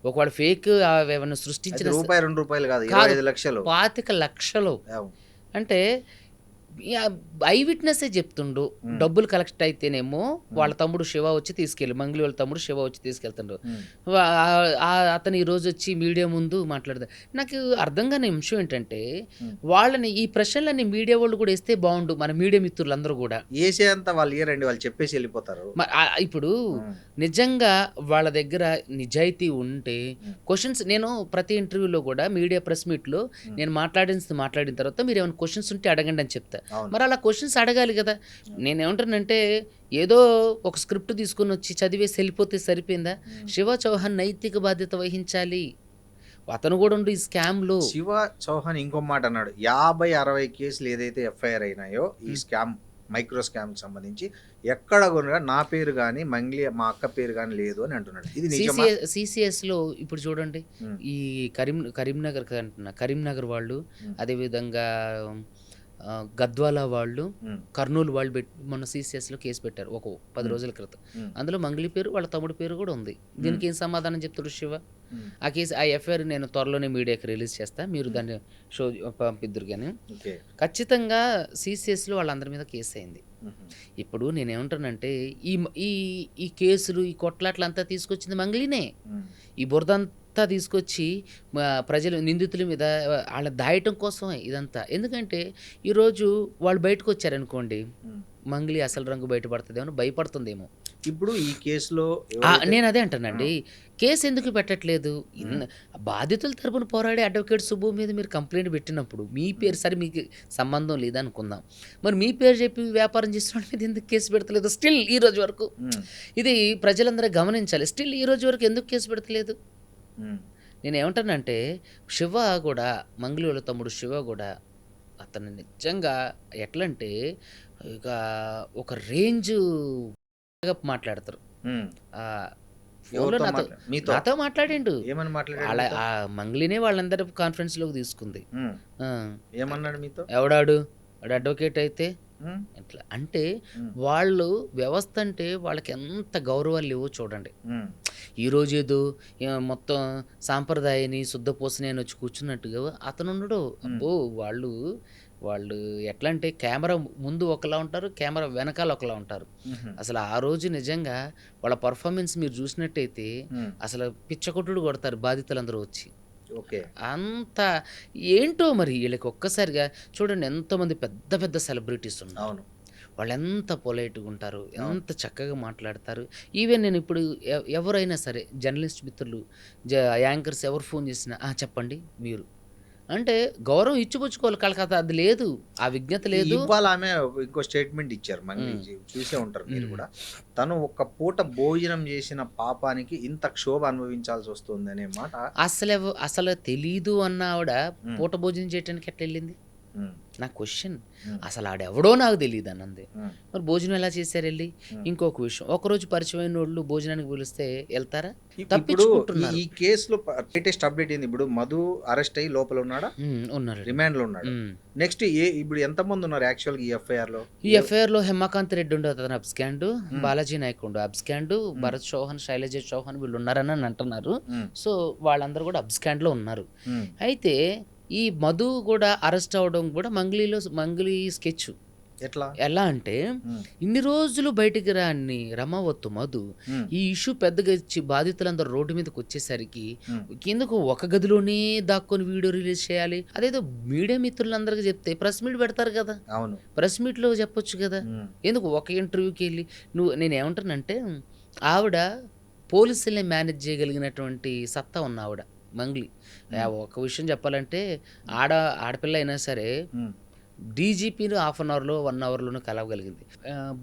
ఒకవేళ ఫేక్ ఏమైనా సృష్టించిన రూపాయి 2 రూపాయలు కాదు, కాదు. 25 లక్షలు. 25 లక్షలు అవును. అంటే ఐ విట్నెస్సే చెప్తుండు. డబ్బులు కలెక్ట్ అయితేనేమో వాళ్ళ తమ్ముడు శివ వచ్చి తీసుకెళ్ళి, మంగ్లీ వాళ్ళ తమ్ముడు శివ వచ్చి తీసుకెళ్తుండ్రు. అతను ఈరోజు వచ్చి మీడియా ముందు మాట్లాడతాడు. నాకు అర్థం కాని అంశం ఏంటంటే, వాళ్ళని ఈ ప్రశ్నలన్నీ మీడియా వాళ్ళు కూడా వేస్తే బాగుండు, మన మీడియా మిత్రులందరూ కూడా. ఏసే అంతా వాళ్ళు ఇయరండి, వాళ్ళు చెప్పేసి వెళ్ళిపోతారు. ఇప్పుడు నిజంగా వాళ్ళ దగ్గర నిజాయితీ ఉంటే క్వశ్చన్స్, నేను ప్రతి ఇంటర్వ్యూలో కూడా మీడియా ప్రెస్ మీట్లో నేను మాట్లాడిన తర్వాత మీరు ఏమైనా క్వశ్చన్స్ ఉంటే అడగండి అని చెప్తా. మరి అలా క్వశ్చన్స్ అడగాలి కదా. నేనేమంటానంటే, ఏదో ఒక స్క్రిప్ట్ తీసుకొని వచ్చి చదివేసి వెళ్ళిపోతే సరిపోయిందా? శివ చౌహాన్ నైతిక బాధ్యత వహించాలి. అతను కూడా ఉండు ఈ స్కామ్లో. శివ చౌహాన్ ఇంకో మాట అన్నాడు, 50-60 కేసులు ఏదైతే ఎఫ్ఐఆర్ అయినాయో ఈ స్కామ్, మైక్రో స్కామ్ సంబంధించి ఎక్కడ కూడా నా పేరు కానీ మంగ్లీ మా అక్క పేరు కానీ లేదు అని అంటున్నాడు. ఇది నిజమా? సిసిఎస్లో ఇప్పుడు చూడండి, ఈ కరీంనగర్ వాళ్ళు, అదేవిధంగా గద్వాల వాళ్ళు, కర్నూలు వాళ్ళు మొన్న సిసిఎస్లో కేసు పెట్టారు ఒక 10 రోజుల క్రితం. అందులో మంగ్లీ పేరు, వాళ్ళ తమ్ముడి పేరు కూడా ఉంది. దీనికి ఏం సమాధానం చెప్తాడు శివ? ఆ కేసు, ఆ ఎఫ్ఐఆర్ నేను త్వరలోనే మీడియాకి రిలీజ్ చేస్తా, మీరు దాన్ని షో పంపిద్దురు. కానీ ఖచ్చితంగా సిసిఎస్లో వాళ్ళందరి మీద కేసు అయింది. ఇప్పుడు నేనేమంటానంటే, ఈ కేసులు, ఈ కొట్లాట్లు అంతా తీసుకొచ్చింది మంగ్లీనే. ఈ బురదంతా తీసుకొచ్చి ప్రజలు, నిందితుల మీద వాళ్ళ దాయటం కోసమే ఇదంతా. ఎందుకంటే ఈరోజు వాళ్ళు బయటకు వచ్చారనుకోండి, మంగ్లీ అసలు రంగు బయటపడుతుందేమో, భయపడుతుందేమో. ఇప్పుడు ఈ కేసులో నేను అదే అంటానండి, కేసు ఎందుకు పెట్టట్లేదు? బాధితుల తరపున పోరాడే అడ్వకేట్ సుబ్బు మీద మీరు కంప్లైంట్ పెట్టినప్పుడు మీ పేరు, సరే మీకు సంబంధం లేదనుకుందాం, మరి మీ పేరు చెప్పి వ్యాపారం చేసిన మీద ఎందుకు కేసు పెడతలేదు స్టిల్ ఈ రోజు వరకు? ఇది ప్రజలందరూ గమనించాలి. స్టిల్ ఈ రోజు వరకు ఎందుకు కేసు పెడతలేదు? నేను ఏమంటానంటే, శివ కూడా, మంగ్లీ వాళ్ళ తమ్ముడు శివ కూడా, అతను నిజంగా ఎట్లంటే ఇక ఒక రేంజ్ మాట్లాడతారు. నాతో మాట్లాడిండు. అలా ఆ మంగ్లీనే వాళ్ళందరూ కాన్ఫరెన్స్లోకి తీసుకుంది. ఏమన్నాడు మీతో? ఎవడాడు వాడు అడ్వకేట్ అయితే ఇట్లా అంటే, వాళ్ళు వ్యవస్థ అంటే వాళ్ళకి ఎంత గౌరవాలు లేవో చూడండి. ఈరోజు ఏదో మొత్తం సాంప్రదాయాన్ని శుద్ధపోసని అని వచ్చి కూర్చున్నట్టుగా అతను ఉన్నాడు. అబ్బో, వాళ్ళు ఎట్లా అంటే, కెమెరా ముందు ఒకలా ఉంటారు, కెమెరా వెనకాల ఒకలా ఉంటారు. అసలు ఆ రోజు నిజంగా వాళ్ళ పర్ఫార్మెన్స్ మీరు చూసినట్టయితే అసలు పిచ్చకొట్టుడు కొడతారు బాధితులందరూ వచ్చి. అంత ఏంటో మరి వీళ్ళకి ఒక్కసారిగా చూడండి, ఎంతోమంది పెద్ద పెద్ద సెలబ్రిటీస్ ఉన్నారు. వాళ్ళు ఎంత పొలైట్గా ఉంటారు, ఎంత చక్కగా మాట్లాడతారు. ఈవెన్ నేను ఇప్పుడు ఎవరైనా సరే జర్నలిస్ట్ మిత్రులు, యాంకర్స్ ఎవరు ఫోన్ చేసినా చెప్పండి మీరు అంటే గౌరవం ఇచ్చిపుచ్చుకోవాలి. కలకత్తా అది లేదు, ఆ విజ్ఞత లేదు. ఇవాళ ఆమె ఇంకో స్టేట్మెంట్ ఇచ్చారు, మంగ్లీ చూసే ఉంటారు మీరు కూడా. తను ఒక పూట భోజనం చేసిన పాపానికి ఇంత క్షోభ అనుభవించాల్సి వస్తుంది అనే మాట అసలు తెలీదు అన్న ఆవిడ పూట భోజనం చేయడానికి ఎట్లా వెళ్ళింది? నా క్వశ్చన్. అసలు ఆడెవడో నాకు తెలియదు అన్నది. మరి భోజనం ఎలా చేశారు వెళ్ళి? ఇంకొక విషయం, ఒకరోజు పరిచయమైన వాళ్ళు భోజనానికి పిలిస్తే వెళ్తారా? తప్పించుకుంటున్నారు. ఈ కేసులో లేటెస్ట్ అప్డేట్ ఏంది? ఇప్పుడు మధు అరెస్ట్ అయ్యి లోపల ఉన్నాడా? ఉన్నారు, రిమాండ్ లో ఉన్నాడు. నెక్స్ట్ ఇప్పుడు ఎంత మంది ఉన్నారు యాక్చువల్ ఈ ఎఫ్ఐఆర్ లో? ఈ ఎఫ్ఐఆర్ లో హేమకాంత్ రెడ్డి ఉండు, అతను అబ్స్కాండ్, బాలాజీ నాయక్ ఉండు అబ్స్కాండ్, భరత్ చౌహాన్, శైలజ చౌహాన్ వీళ్ళు ఉన్నారని అంటున్నారు. సో వాళ్ళందరూ కూడా అబ్స్కాండ్ లో ఉన్నారు. అయితే ఈ మధు కూడా అరెస్ట్ అవడం కూడా మంగ్లీ స్కెచ్. ఎలా అంటే, ఇన్ని రోజులు బయటికి రాని రమావత్తు మధు ఈ ఇష్యూ పెద్దగా ఇచ్చి బాధితులందరూ రోడ్డు మీదకి వచ్చేసరికి కిందకు ఒక గదిలోనే దాక్కొని వీడియో రిలీజ్ చేయాలి. అదేదో మీడియా మిత్రులందరికీ చెప్తే ప్రెస్ మీట్ పెడతారు కదా, ప్రెస్ మీట్ లో చెప్పొచ్చు కదా. ఎందుకు ఒక ఇంటర్వ్యూకి వెళ్ళి నేనేమంటానంటే, ఆవిడ పోలీసుల్ని మేనేజ్ చేయగలిగినటువంటి సత్తా ఉన్న ఆవిడ మంగ్లీ. ఒక విషయం చెప్పాలంటే, ఆడపిల్ల అయినా సరే డీజీపీని 1/2 అవర్లో 1 అవర్లోనూ కలవగలిగింది.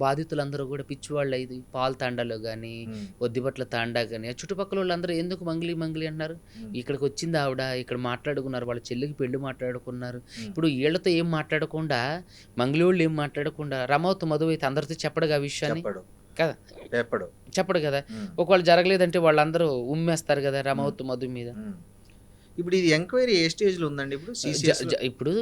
బాధితులందరూ కూడా పిచ్చివాళ్ళు అయింది. పాలు తాండాలో కానీ, ఒద్దిపట్ల తాండా కానీ, చుట్టుపక్కల వాళ్ళందరూ ఎందుకు మంగ్లీ అన్నారు? ఇక్కడికి వచ్చింది ఆవిడ, ఇక్కడ మాట్లాడుకున్నారు, వాళ్ళ చెల్లికి పెళ్లి మాట్లాడుకున్నారు. ఇప్పుడు వీళ్ళతో ఏం మాట్లాడకుండా, మంగ్లీ వాళ్ళు ఏం మాట్లాడకుండా, రమావత్ మధు అయితే అందరితో చెప్పడుగా ఆ విషయాన్ని కదా, చెప్పడు కదా. ఒకవేళ జరగలేదంటే వాళ్ళందరూ ఉమ్మేస్తారు కదా రమావత్ మధు మీద. ఇప్పుడు ఇది ఎంక్వైరీ ఏ స్టేజ్లో ఉందండి ఇప్పుడు CCS లో? ఇప్పుడు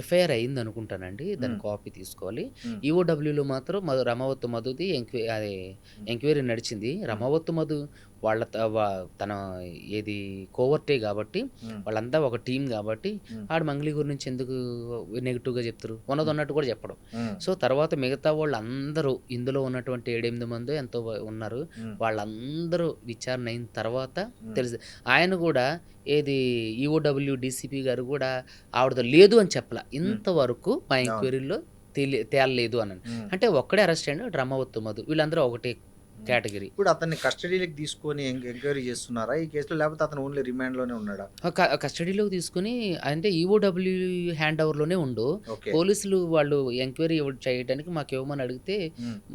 ఎఫ్ఐఆర్ అయింది అనుకుంటానండి, దాని కాపీ తీసుకోవాలి. ఈఓడబ్ల్యూలో మాత్రం రమావత్తు మధుది ఎంక్వైరీ నడిచింది. రమావత్తు మధు వాళ్ళ తన ఏది కోవర్టే కాబట్టి వాళ్ళంతా ఒక టీం కాబట్టి ఆడు మంగ్లీ గురించి ఎందుకు నెగిటివ్గా చెప్తారు, ఉన్నట్టు కూడా చెప్పడం. సో తర్వాత మిగతా వాళ్ళు అందరూ ఇందులో ఉన్నటువంటి 7-8 మంది ఎంతో ఉన్నారు, వాళ్ళందరూ విచారణ అయిన తర్వాత తెలుసు. ఆయన కూడా ఏది ఈఓడబ్ల్యూ డీసీపీ గారు కూడా ఆవిడతో లేదు అని చెప్పలా, ఇంతవరకు మా ఎంక్వైరీలో తేలలేదు అని. అంటే ఒక్కడే అరెస్ట్ అయ్యాడు, రమావత్తు మధు, వీళ్ళందరూ ఒకటే కేటగిరీ. ఇప్పుడు అతన్ని కస్టడీలోకి తీసుకొని ఎంక్వైరీ చేస్తున్నారా ఈ కేసులో, లేకపోతే అతను ఓన్లీ రిమాండ్లోనే ఉన్నాడా? కస్టడీలోకి తీసుకుని అంటే ఈఓడబ్ల్యూ హ్యాండ్ ఓవర్లోనే ఉండు. పోలీసులు వాళ్ళు ఎంక్వైరీ చేయడానికి మాకు ఇవ్వమని అడిగితే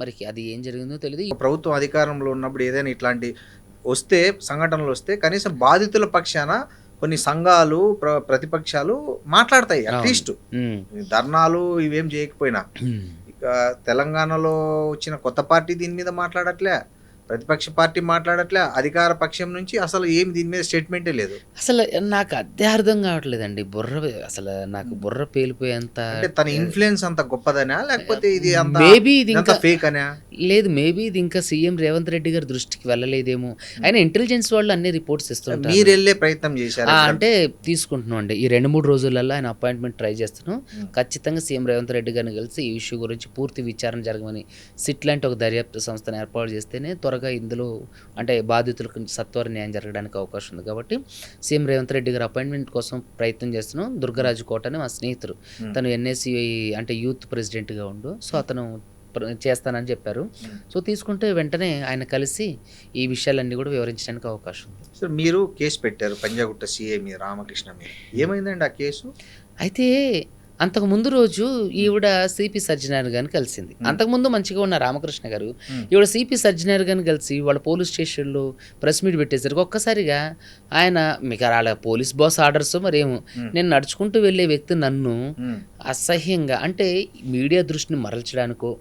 మరి అది ఏం జరిగిందో తెలియదు. ప్రభుత్వం అధికారంలో ఉన్నప్పుడు ఏదైనా ఇట్లాంటి వస్తే సంఘటనలు వస్తే కనీసం బాధితుల పక్షాన కొన్ని సంఘాలు ప్రతిపక్షాలు మాట్లాడతాయి, అట్లీస్ట్ ధర్నాలు ఇవేం చేయకపోయినా. ఇక తెలంగాణలో వచ్చిన కొత్త పార్టీ దీని మీద మాట్లాడట్లే, ప్రతిపక్ష పార్టీ మాట్లాడట్లే, అధికార పక్షం నుంచి అసలు ఏం దీని మీద స్టేట్మెంటే లేదు. అసలు నాకు అదే అర్థం కావట్లేదండి, అసలు నాకు బుర్ర పేలిపోయేంత. అంటే తన ఇన్ఫ్లుయెన్స్ అంత గొప్పదనా, లేకపోతే ఇది మేబీ ఇది ఇంకా ఫేక్ అనా? లేదు, మేబీ ఇది ఇంకా సీఎం రేవంత్ రెడ్డి గారి దృష్టికి వెళ్ళలేదేమో. అయినా ఇంటెలిజెన్స్ వాళ్ళు అన్ని రిపోర్ట్స్ ఇస్తుంటారు. మీరు వెళ్ళే ప్రయత్నం చేశారు అంటే తీసుకుంటున్నాం అండి, ఈ 2-3 రోజులలో ఆయన అపాయింట్మెంట్ ట్రై చేస్తున్నాం. ఖచ్చితంగా సీఎం రేవంత్ రెడ్డి గారిని కలిసి ఈ ఇష్యూ గురించి పూర్తి విచారణ జరగమని సిట్ లాంటి ఒక దర్యాప్తు సంస్థను ఏర్పాటు చేస్తేనే త్వరగా ఇందులో అంటే బాధితులకు సత్వర న్యాయం జరగడానికి అవకాశం ఉంది. కాబట్టి సీఎం రేవంత్ రెడ్డి గారు అపాయింట్మెంట్ కోసం ప్రయత్నం చేస్తున్నాం. దుర్గరాజు కోట అని మా స్నేహితుడు, తను NSC అంటే యూత్ ప్రెసిడెంట్గా ఉండు, సో అతను చేస్తానని చెప్పారు. సో తీసుకుంటే వెంటనే ఆయన కలిసి ఈ విషయాలన్నీ కూడా వివరించడానికి అవకాశం ఉంది. సో మీరు కేసు పెట్టారు పంజాగుట్ట CA మీద, రామకృష్ణ మీద. ఏమైందండి ఆ కేసు? అయితే అంతకు ముందు రోజు ఈవిడ సిపి సజ్జనార్ గారిని కలిసింది. అంతకుముందు మంచిగా ఉన్న రామకృష్ణ గారు ఈవిడ సిపి సజ్జనార్ గారిని కలిసి వాళ్ళ పోలీస్ స్టేషన్లో ప్రెస్ మీట్ పెట్టేసరికి ఒక్కసారిగా ఆయన మీకు వాళ్ళ పోలీస్ బాస్ ఆర్డర్స్ మరేమో, నేను నడుచుకుంటూ వెళ్ళే వ్యక్తి నన్ను అసహ్యంగా అంటే మీడియా దృష్టిని మరల్చడానికో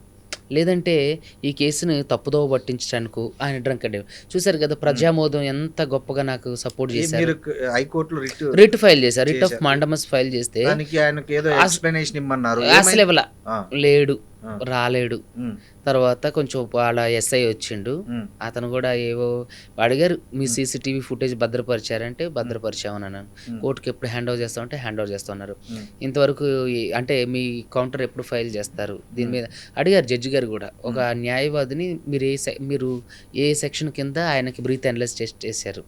లేదంటే ఈ కేసుని తప్పుదోవ పట్టించడానికో ఆయన డ్రంక్ అండ్ చూసారు కదా, ప్రజామోదం ఎంత గొప్పగా నాకు సపోర్ట్ చేశారు. హైకోర్టులో రిట్ ఫైల్ చేశారు, రిట్ ఆఫ్ మాండమస్ ఫైల్ చేస్తే అసలు ఇవ్వలా, లేడు, రాలేడు. తర్వాత కొంచెం వాళ్ళ SI వచ్చిండు, అతను కూడా ఏవో అడిగారు, మీ CCTV ఫుటేజ్ భద్రపరిచారంటే భద్రపరిచామని అన్నాను. కోర్టుకి ఎప్పుడు హ్యాండ్ ఓవర్ చేస్తామంటే హ్యాండ్ ఓవర్ చేస్తున్నారు. ఇంతవరకు అంటే మీ కౌంటర్ ఎప్పుడు ఫైల్ చేస్తారు దీని మీద అడిగారు జడ్జి గారు కూడా. ఒక న్యాయవాదిని మీరు ఏ సెక్షన్ కింద ఆయనకి బ్రీత్ అనలైజ్ టెస్ట్ చేశారు,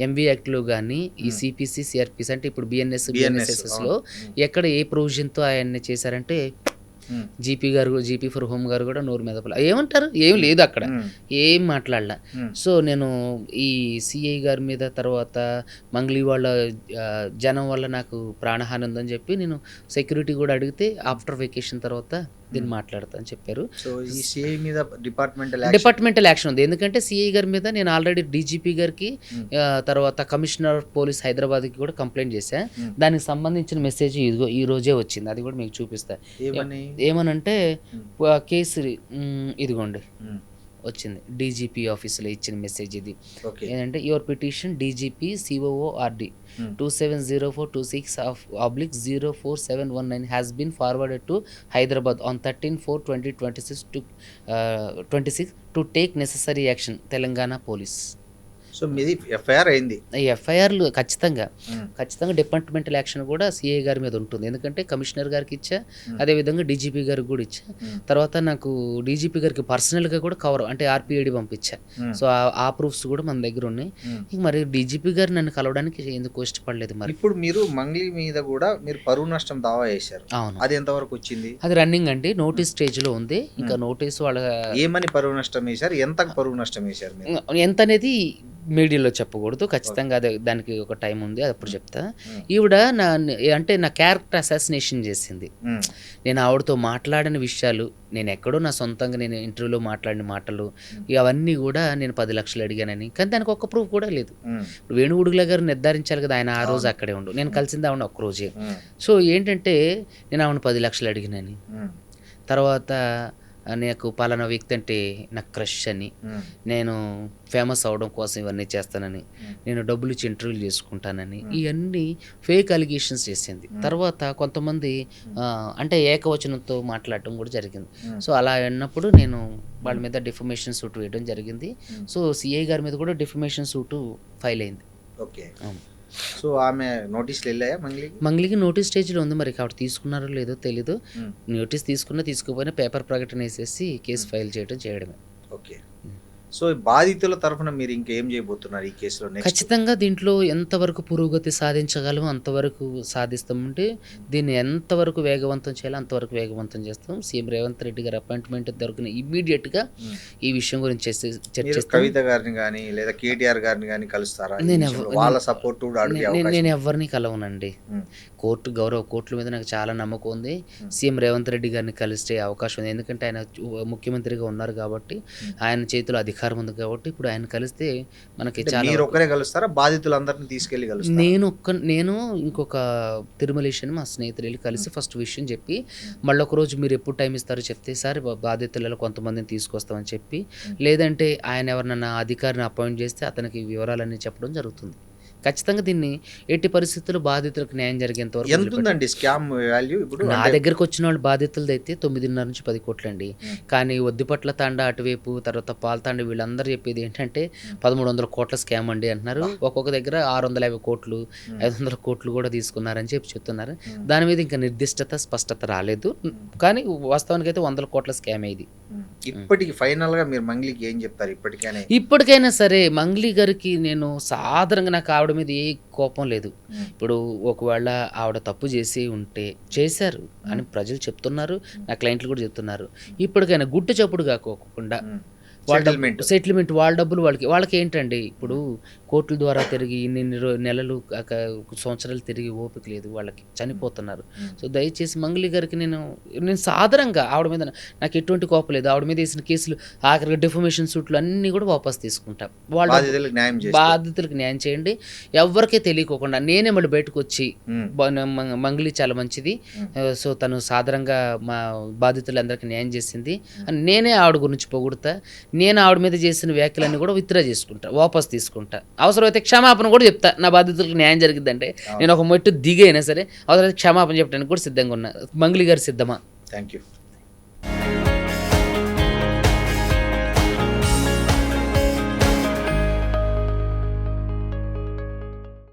MV యాక్ట్లో కానీ ఈ CPC CRPC అంటే ఇప్పుడు BNSSలో ఎక్కడ ఏ ప్రొవిజన్తో ఆయన్ని చేశారంటే జీపీ ఫర్ హోమ్ గారు కూడా నోరు మీద ఏమంటారు, ఏం లేదు అక్కడ, ఏం మాట్లాడలా. సో నేను ఈ CI గారి మీద తర్వాత మంగ్లీ వాళ్ళ జనం వల్ల నాకు ప్రాణహాని ఉందని చెప్పి నేను సెక్యూరిటీ కూడా అడిగితే ఆఫ్టర్ వెకేషన్ తర్వాత దీన్ని మాట్లాడతా అని చెప్పారు. సో ఈ CI మీద డిపార్ట్మెంటల్ యాక్షన్ ఉంది, ఎందుకంటే CI గారి మీద నేను ఆల్రెడీ DGP గారికి తర్వాత కమిషనర్ పోలీస్ హైదరాబాద్కి కూడా కంప్లైంట్ చేశా. దానికి సంబంధించిన మెసేజ్ ఇదిగో ఈ రోజే వచ్చింది, అది కూడా మీకు చూపిస్తా. ఏమనంటే కేసు ఇదిగోండి వచ్చింది, DGP ఆఫీసులో ఇచ్చిన మెసేజ్ ఇది. ఏంటంటే your petition DGP COORD 270426/04719 has been forwarded to Hyderabad on 13/4/2026 to take necessary action, Telangana Police. So మీది FIR అయింది. FIRలు ఖచ్చితంగా డిపార్ట్మెంటల్ యాక్షన్ కూడా CI గారి మీద ఉంటుంది, ఎందుకంటే కమిషనర్ గారికి ఇచ్చా, అదేవిధంగా DGP గారికి కూడా ఇచ్చా. తర్వాత నాకు DGP గారికి పర్సనల్గా కూడా కవర్ అంటే RPID పంపించా. సో ఆ ప్రూఫ్స్ కూడా మన దగ్గర ఉన్నాయి. మరి DGP గారు నన్ను కలవడానికి ఎందుకు ఇష్టపడలేదు. మరి ఇప్పుడు మీరు మంగ్లీ మీద కూడా మీరు పరువు నష్టం దావా చేశారు. అవును, అది ఎంతవరకు వచ్చింది? అది రన్నింగ్ అండి, నోటీస్ స్టేజ్లో ఉంది. ఇంకా నోటీస్ వాళ్ళ ఏమని పరువు నష్టం వేశారు, ఎంత పరువు నష్టం వేశారు, ఎంత అనేది మీడియాలో చెప్పకూడదు, ఖచ్చితంగా అదే దానికి ఒక టైం ఉంది, అది అప్పుడు చెప్తా. ఈవిడ నా క్యారెక్టర్ అసాసినేషన్ చేసింది. నేను ఆవిడతో మాట్లాడిన విషయాలు, నేను ఎక్కడో నా సొంతంగా నేను ఇంటర్వ్యూలో మాట్లాడిన మాటలు అవన్నీ కూడా నేను 10 లక్షలు అడిగానని, కానీ దానికి ఒక్క ప్రూఫ్ కూడా లేదు. వేణుగుడుగుల గారు నిర్ధారించాలి కదా, ఆయన ఆ రోజు అక్కడే ఉండు, నేను కలిసింది ఆవిడ ఒక్కరోజే. సో ఏంటంటే నేను ఆవిడ 10 లక్షలు అడిగినని, తర్వాత నాకు పలానా వ్యక్తి అంటే నాకు క్రష్ అని, నేను ఫేమస్ అవడం కోసం ఇవన్నీ చేస్తానని, నేను డబ్బులు ఇచ్చి ఇంటర్వ్యూలు చేసుకుంటానని, ఇవన్నీ ఫేక్ అలిగేషన్స్ చేసింది. తర్వాత కొంతమంది అంటే ఏకవచనంతో మాట్లాడటం కూడా జరిగింది. సో అలా అన్నప్పుడు నేను వాళ్ళ మీద డిఫమేషన్ సూట్ వేయడం జరిగింది. సో సిఐ గారి మీద కూడా డిఫమేషన్ సూటు ఫైల్ అయింది. ఓకే. సో ఆమె నోటీసులు వెళ్ళాయా మంగ్లీకి నోటీస్ స్టేజ్లో ఉంది, మరి కాబట్టి తీసుకున్నారో లేదో తెలీదు. నోటీస్ తీసుకోకపోయినా పేపర్ ప్రకటన వేసేసి కేసు ఫైల్ చేయడమే. ఓకే. సో బాధితుల తరఫున మీరు ఇంకేం చేయబోతున్నారు ఈ కేసులో? ఖచ్చితంగా దీంట్లో ఎంతవరకు పురోగతి సాధించగలమో అంతవరకు సాధిస్తామంటే, దీన్ని ఎంతవరకు వేగవంతం చేయాలో అంతవరకు వేగవంతం చేస్తాం. సీఎం రేవంత్ రెడ్డి గారి అపాయింట్మెంట్ దొరికిన ఇమ్మీడియట్గా ఈ విషయం గురించి చర్చిస్తాం. కవిత గారిని కానీ లేదా కేటీఆర్ గారిని కానీ కలుస్తారా? వాళ్ళ సపోర్ట్ నేను ఎవరిని కలవనండి. కోర్టుల మీద నాకు చాలా నమ్మకం ఉంది. సీఎం రేవంత్ రెడ్డి గారిని కలిసే అవకాశం ఉంది, ఎందుకంటే ఆయన ముఖ్యమంత్రిగా ఉన్నారు కాబట్టి, ఆయన చేతిలో అధికారం ఉంది కాబట్టి. ఇప్పుడు ఆయన కలిస్తే మనకి చాలా. మీరు ఒక్కరే కలుస్తారా? బాధితులందరినీ తీసుకెళ్లి కలుస్తారా? నేను ఇంకొక తిరుమలేషన్ మా స్నేహితులు వెళ్ళి కలిసి ఫస్ట్ విషయం చెప్పి, మళ్ళీ ఒక రోజు మీరు ఎప్పుడు టైం ఇస్తారో చెప్తే సార్ బాధితులలో కొంతమందిని తీసుకొస్తామని చెప్పి, లేదంటే ఆయన ఎవరినన్నా అధికారిని అపాయింట్ చేస్తే అతనికి వివరాలన్నీ చెప్పడం జరుగుతుంది. ఖచ్చితంగా దీన్ని ఎట్టి పరిస్థితుల్లో బాధితులకు న్యాయం జరిగేంత వరకు. ఎంతుందండి స్కామ్ వాల్యూ ఇప్పుడు? నా దగ్గరకు వచ్చిన వాళ్ళు బాధితులది అయితే 9.5 నుంచి 10 కోట్లు అండి. కానీ వద్దిపట్ల తాండా అటువైపు, తర్వాత పాల్తాండ, వీళ్ళందరూ చెప్పేది ఏంటంటే 1300 కోట్ల స్కామ్ అండి అంటున్నారు. ఒక్కొక్క దగ్గర 650 కోట్లు 500 కోట్లు కూడా తీసుకున్నారని చెప్తున్నారు. దాని మీద ఇంకా నిర్దిష్టత స్పష్టత రాలేదు, కానీ వాస్తవానికి అయితే 100 కోట్ల స్కామ్ ఇది. ఇప్పటికి ఫైనల్ గా మీరు మంగ్లీకి ఏం చెప్తారు? ఇప్పటికైనా సరే మంగ్లీ గారికి నేను సాధారణంగా, నాకు ఆవిడ మీద ఏ కోపం లేదు. ఇప్పుడు ఒకవేళ ఆవిడ తప్పు చేశారు అని ప్రజలు చెప్తున్నారు, నా క్లయింట్లు కూడా చెప్తున్నారు. ఇప్పటికైనా గుట్టు చప్పుడు కాకోకుండా సెటిల్మెంట్ వాళ్ళ డబ్బులు వాళ్ళకి ఏంటండి, ఇప్పుడు కోర్టుల ద్వారా తిరిగి ఇన్ని నెలలు సంవత్సరాలు తిరిగి ఓపిక లేదు, వాళ్ళకి చనిపోతున్నారు. సో దయచేసి మంగ్లీ గారికి నేను సాధారణంగా ఆవిడ మీద నాకు ఎటువంటి కోపం లేదు. ఆవిడ మీద వేసిన కేసులు ఆఖరికి డిఫమేషన్ సూట్లు అన్నీ కూడా వాపస్ తీసుకుంటాం. వాళ్ళ బాధితులకు న్యాయం చేయండి, ఎవరికే తెలియకోకుండా. నేనే మళ్ళీ బయటకు వచ్చి మంగ్లీ చాలా మంచిది, సో తను సాధారణంగా మా బాధితులందరికీ న్యాయం చేసింది అని నేనే ఆవిడ గురించి పొగుడుతా. నేను ఆవిడ మీద చేసిన వ్యాఖ్యలన్నీ కూడా విత్డ్రా చేసుకుంటా, వాపస్ తీసుకుంటా. అవసరమైతే క్షమాపణ కూడా చెప్తా. నా బాధితులకు న్యాయం జరిగిందంటే నేను ఒక మెట్టు దిగైనా సరే అవసరమైతే క్షమాపణ చెప్పడానికి కూడా సిద్ధంగా ఉన్నా. మంగ్లీ గారు సిద్ధమా? Thank you.